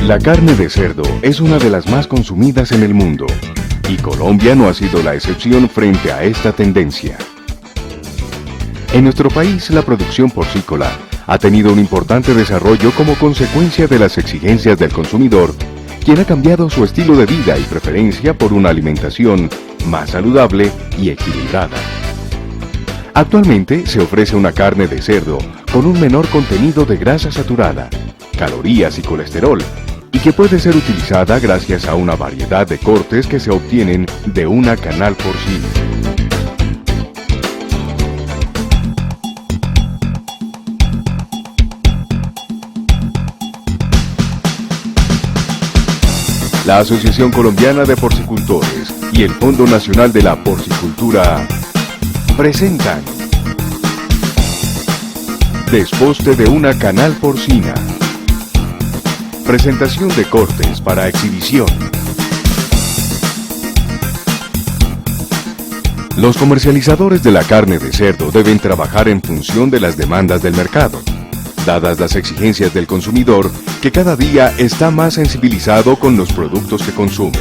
La carne de cerdo es una de las más consumidas en el mundo, y Colombia no ha sido la excepción frente a esta tendencia. En nuestro país, la producción porcícola ha tenido un importante desarrollo como consecuencia de las exigencias del consumidor, quien ha cambiado su estilo de vida y preferencia por una alimentación más saludable y equilibrada. Actualmente se ofrece una carne de cerdo con un menor contenido de grasa saturada, calorías y colesterol, y que puede ser utilizada gracias a una variedad de cortes que se obtienen de una canal porcina. La Asociación Colombiana de Porcicultores y el Fondo Nacional de la Porcicultura presentan Desposte de una canal porcina. Presentación de cortes para exhibición. Los comercializadores de la carne de cerdo deben trabajar en función de las demandas del mercado, dadas las exigencias del consumidor que cada día está más sensibilizado con los productos que consume.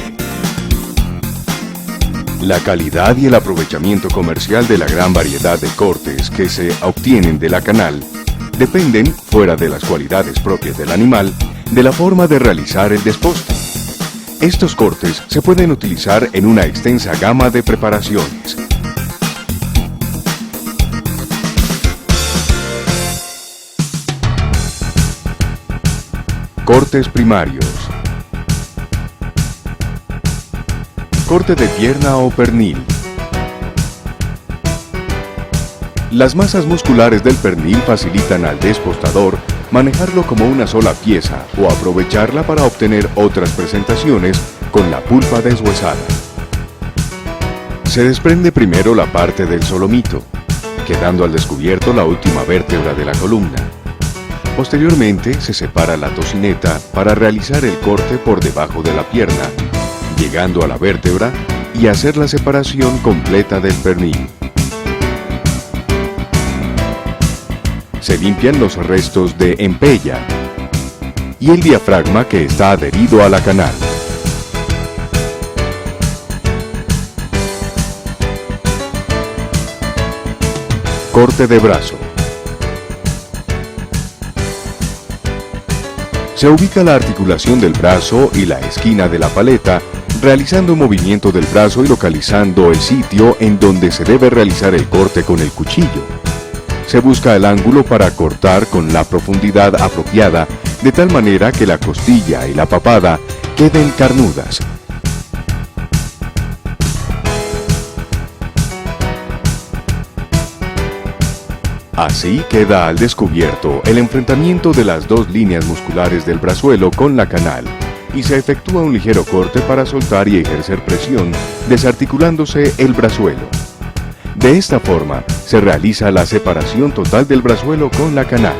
La calidad y el aprovechamiento comercial de la gran variedad de cortes que se obtienen de la canal dependen, fuera de las cualidades propias del animal, de la forma de realizar el desposte. Estos cortes se pueden utilizar en una extensa gama de preparaciones. Cortes primarios. Corte de pierna o pernil. Las masas musculares del pernil facilitan al despostador manejarlo como una sola pieza o aprovecharla para obtener otras presentaciones con la pulpa deshuesada. Se desprende primero la parte del solomito, quedando al descubierto la última vértebra de la columna. Posteriormente se separa la tocineta para realizar el corte por debajo de la pierna, llegando a la vértebra y hacer la separación completa del pernil. Se limpian los restos de empella y el diafragma que está adherido a la canal. Corte de brazo. Se ubica la articulación del brazo y la esquina de la paleta, realizando un movimiento del brazo y localizando el sitio en donde se debe realizar el corte con el cuchillo. Se busca el ángulo para cortar con la profundidad apropiada, de tal manera que la costilla y la papada queden carnudas. Así queda al descubierto el enfrentamiento de las dos líneas musculares del brazuelo con la canal, y se efectúa un ligero corte para soltar y ejercer presión, desarticulándose el brazuelo. De esta forma, se realiza la separación total del brazuelo con la canal.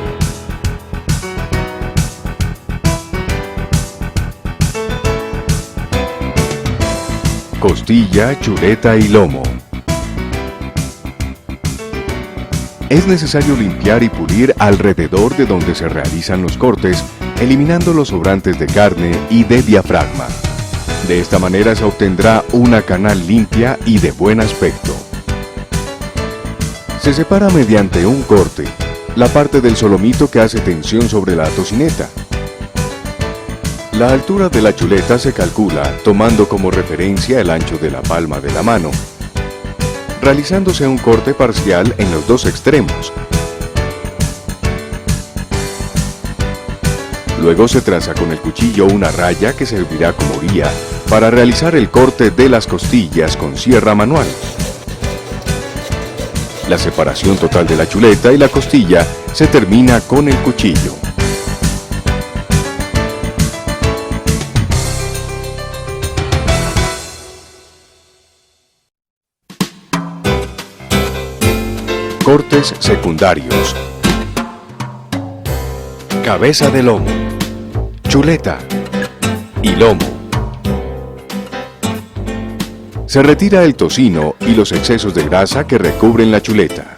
Costilla, chuleta y lomo. Es necesario limpiar y pulir alrededor de donde se realizan los cortes, eliminando los sobrantes de carne y de diafragma. De esta manera se obtendrá una canal limpia y de buen aspecto. Se separa mediante un corte la parte del solomito que hace tensión sobre la tocineta. La altura de la chuleta se calcula tomando como referencia el ancho de la palma de la mano, realizándose un corte parcial en los dos extremos. Luego se traza con el cuchillo una raya que servirá como guía para realizar el corte de las costillas con sierra manual. La separación total de la chuleta y la costilla se termina con el cuchillo. Cortes secundarios. Cabeza de lomo, chuleta y lomo. Se retira el tocino y los excesos de grasa que recubren la chuleta.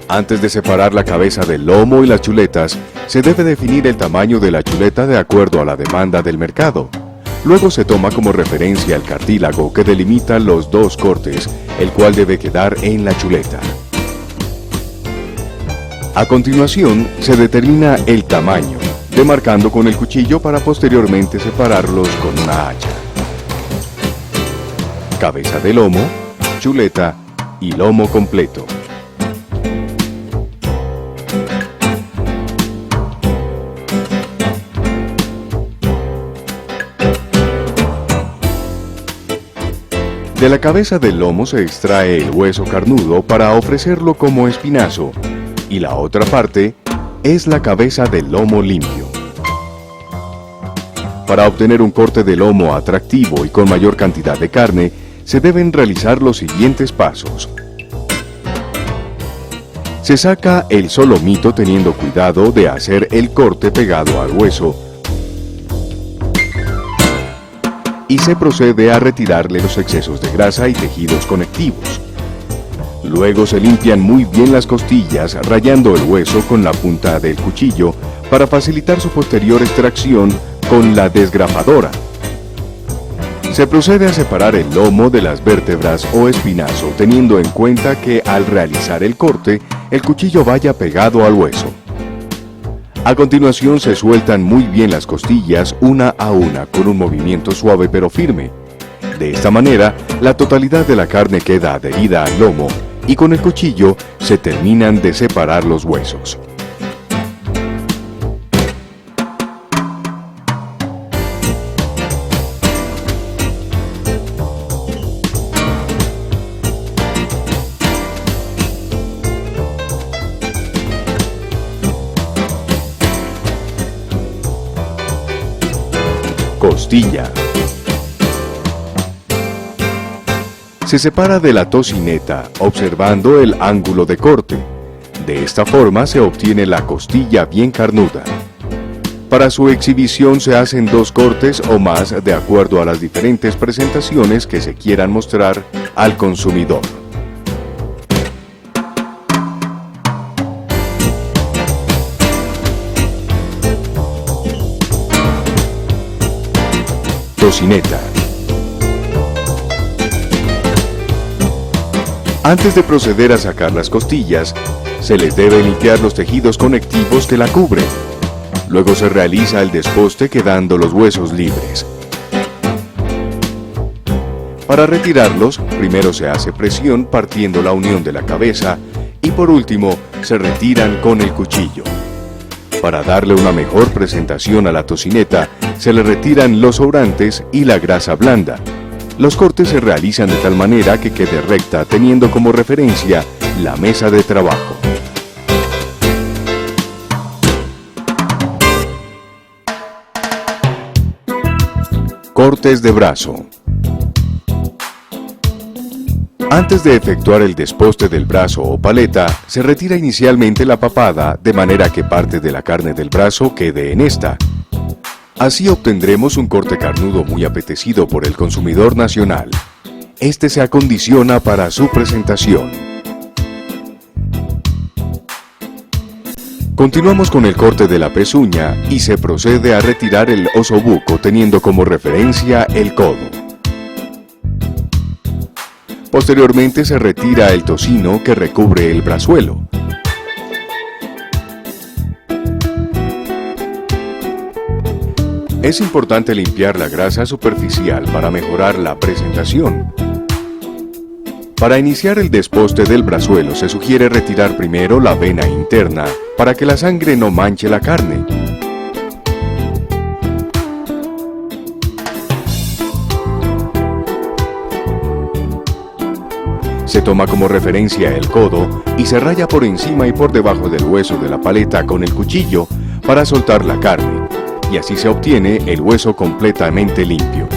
Antes de separar la cabeza del lomo y las chuletas, se debe definir el tamaño de la chuleta de acuerdo a la demanda del mercado. Luego se toma como referencia el cartílago que delimita los dos cortes, el cual debe quedar en la chuleta. A continuación, se determina el tamaño, demarcando con el cuchillo para posteriormente separarlos con una hacha. Cabeza de lomo, chuleta y lomo completo. De la cabeza del lomo se extrae el hueso carnudo para ofrecerlo como espinazo, y la otra parte es la cabeza del lomo limpio. Para obtener un corte de lomo atractivo y con mayor cantidad de carne, se deben realizar los siguientes pasos. Se saca el solomito teniendo cuidado de hacer el corte pegado al hueso y se procede a retirarle los excesos de grasa y tejidos conectivos. Luego se limpian muy bien las costillas rayando el hueso con la punta del cuchillo para facilitar su posterior extracción con la desgrafadora. Se procede a separar el lomo de las vértebras o espinazo teniendo en cuenta que al realizar el corte el cuchillo vaya pegado al hueso. A continuación se sueltan muy bien las costillas una a una con un movimiento suave pero firme. De esta manera, la totalidad de la carne queda adherida al lomo y con el cuchillo se terminan de separar los huesos. Costilla. Se separa de la tocineta observando el ángulo de corte. De esta forma se obtiene la costilla bien carnuda. Para su exhibición se hacen dos cortes o más de acuerdo a las diferentes presentaciones que se quieran mostrar al consumidor. Tocineta. Antes de proceder a sacar las costillas, se les debe limpiar los tejidos conectivos que la cubren. Luego se realiza el desposte quedando los huesos libres. Para retirarlos, primero se hace presión partiendo la unión de la cabeza y por último se retiran con el cuchillo. Para darle una mejor presentación a la tocineta, se le retiran los sobrantes y la grasa blanda. Los cortes se realizan de tal manera que quede recta teniendo como referencia la mesa de trabajo. Cortes de brazo. Antes de efectuar el desposte del brazo o paleta, se retira inicialmente la papada de manera que parte de la carne del brazo quede en esta. Así obtendremos un corte carnudo muy apetecido por el consumidor nacional. Este se acondiciona para su presentación. Continuamos con el corte de la pezuña y se procede a retirar el osobuco teniendo como referencia el codo. Posteriormente se retira el tocino que recubre el brazuelo. Es importante limpiar la grasa superficial para mejorar la presentación. Para iniciar el desposte del brazuelo se sugiere retirar primero la vena interna para que la sangre no manche la carne. Se toma como referencia el codo y se raya por encima y por debajo del hueso de la paleta con el cuchillo para soltar la carne, y así se obtiene el hueso completamente limpio.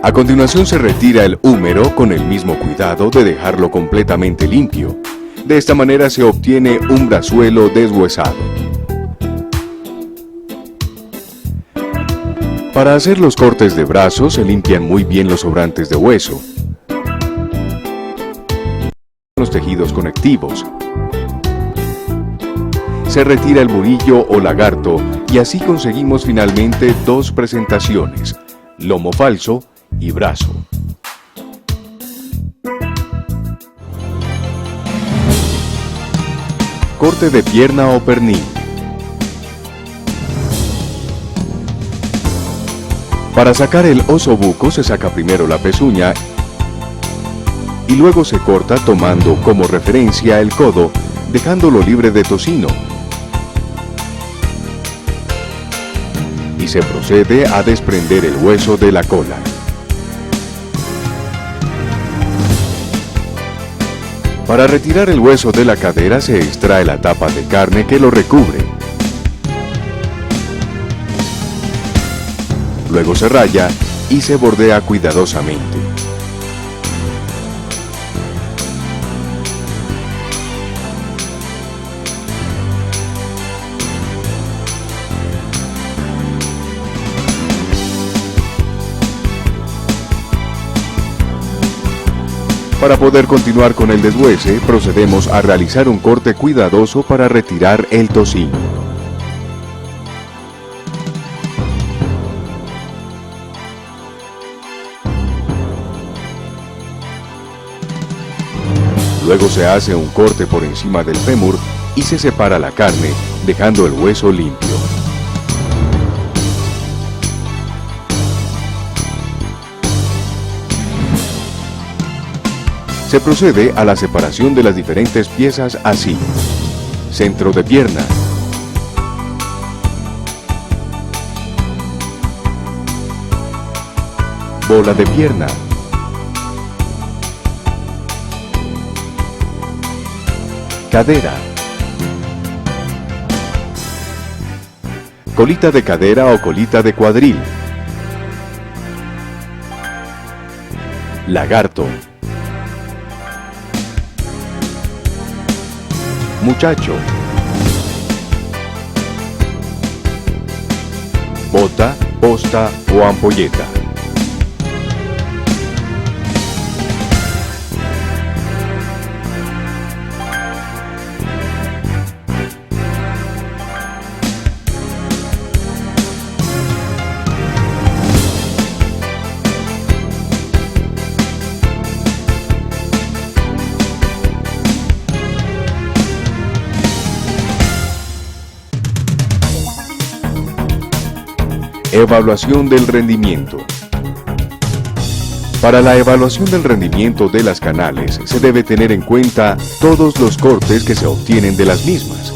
A continuación se retira el húmero con el mismo cuidado de dejarlo completamente limpio. De esta manera se obtiene un brazuelo deshuesado. Para hacer los cortes de brazo se limpian muy bien los sobrantes de hueso. los tejidos conectivos. Se retira el murillo o lagarto y así conseguimos finalmente dos presentaciones, lomo falso y brazo. Corte de pierna o pernil. Para sacar el osobuco se saca primero la pezuña y luego se corta tomando como referencia el codo, dejándolo libre de tocino. Y se procede a desprender el hueso de la cola. Para retirar el hueso de la cadera se extrae la tapa de carne que lo recubre. Luego se raya y se bordea cuidadosamente. Para poder continuar con el deshuese, procedemos a realizar un corte cuidadoso para retirar el tocino. Luego se hace un corte por encima del fémur y se separa la carne, dejando el hueso limpio. Se procede a la separación de las diferentes piezas así: centro de pierna, bola de pierna, cadera, colita de cadera o colita de cuadril, lagarto, muchacho, bota, posta o ampolleta. Evaluación del rendimiento. Para la evaluación del rendimiento de las canales se debe tener en cuenta todos los cortes que se obtienen de las mismas,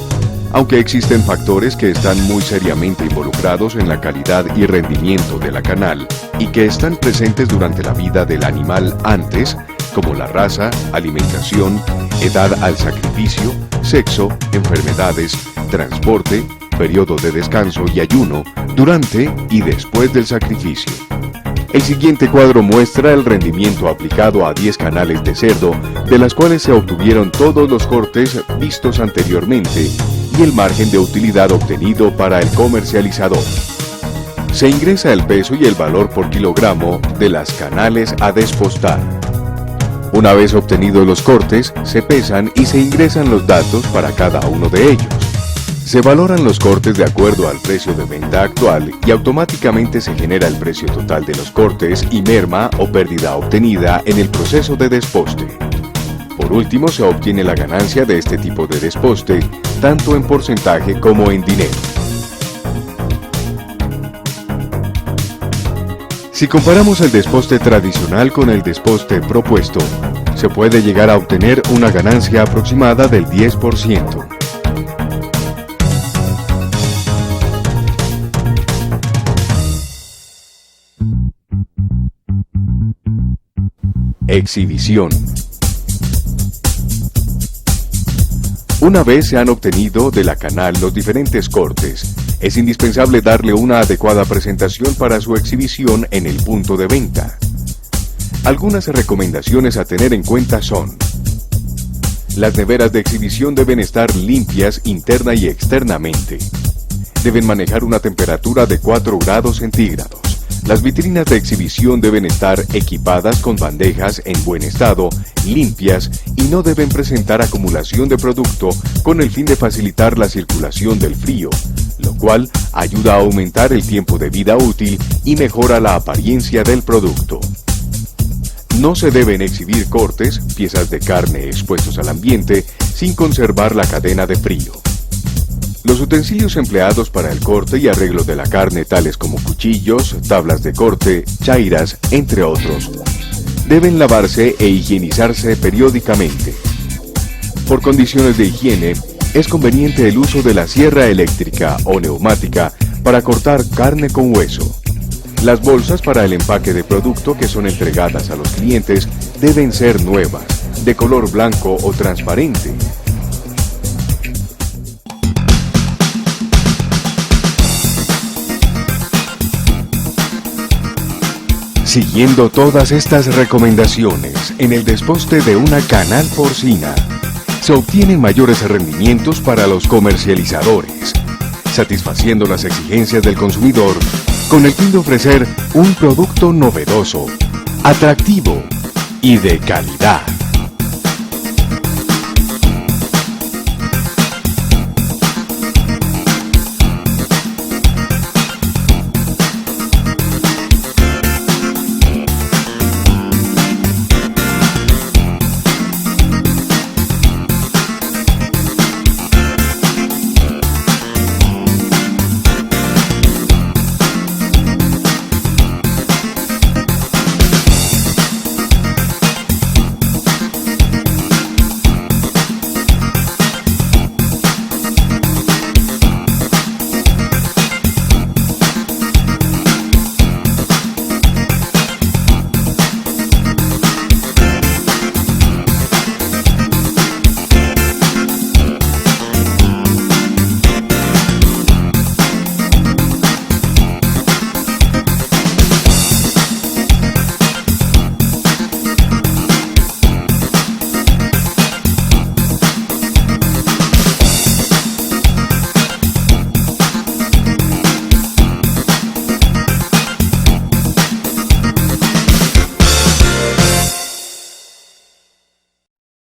aunque existen factores que están muy seriamente involucrados en la calidad y rendimiento de la canal y que están presentes durante la vida del animal antes, como la raza, alimentación, edad al sacrificio, sexo, enfermedades, transporte, periodo de descanso y ayuno, durante y después del sacrificio. El siguiente cuadro muestra el rendimiento aplicado a 10 canales de cerdo, de las cuales se obtuvieron todos los cortes vistos anteriormente y el margen de utilidad obtenido para el comercializador. Se ingresa el peso y el valor por kilogramo de las canales a despostar. Una vez obtenidos los cortes, se pesan y se ingresan los datos para cada uno de ellos. Se valoran los cortes de acuerdo al precio de venta actual y automáticamente se genera el precio total de los cortes y merma o pérdida obtenida en el proceso de desposte. Por último, se obtiene la ganancia de este tipo de desposte, tanto en porcentaje como en dinero. Si comparamos el desposte tradicional con el desposte propuesto, se puede llegar a obtener una ganancia aproximada del 10%. Exhibición. Una vez se han obtenido de la canal los diferentes cortes, es indispensable darle una adecuada presentación para su exhibición en el punto de venta. Algunas recomendaciones a tener en cuenta son: las neveras de exhibición deben estar limpias interna y externamente. Deben manejar una temperatura de 4 grados centígrados. Las vitrinas de exhibición deben estar equipadas con bandejas en buen estado, limpias y no deben presentar acumulación de producto con el fin de facilitar la circulación del frío, lo cual ayuda a aumentar el tiempo de vida útil y mejora la apariencia del producto. No se deben exhibir cortes, piezas de carne expuestos al ambiente, sin conservar la cadena de frío. Los utensilios empleados para el corte y arreglo de la carne, tales como cuchillos, tablas de corte, chairas, entre otros, deben lavarse e higienizarse periódicamente. Por condiciones de higiene, es conveniente el uso de la sierra eléctrica o neumática para cortar carne con hueso. Las bolsas para el empaque de producto que son entregadas a los clientes deben ser nuevas, de color blanco o transparente. Siguiendo todas estas recomendaciones en el desposte de una canal porcina, se obtienen mayores rendimientos para los comercializadores, satisfaciendo las exigencias del consumidor con el fin de ofrecer un producto novedoso, atractivo y de calidad.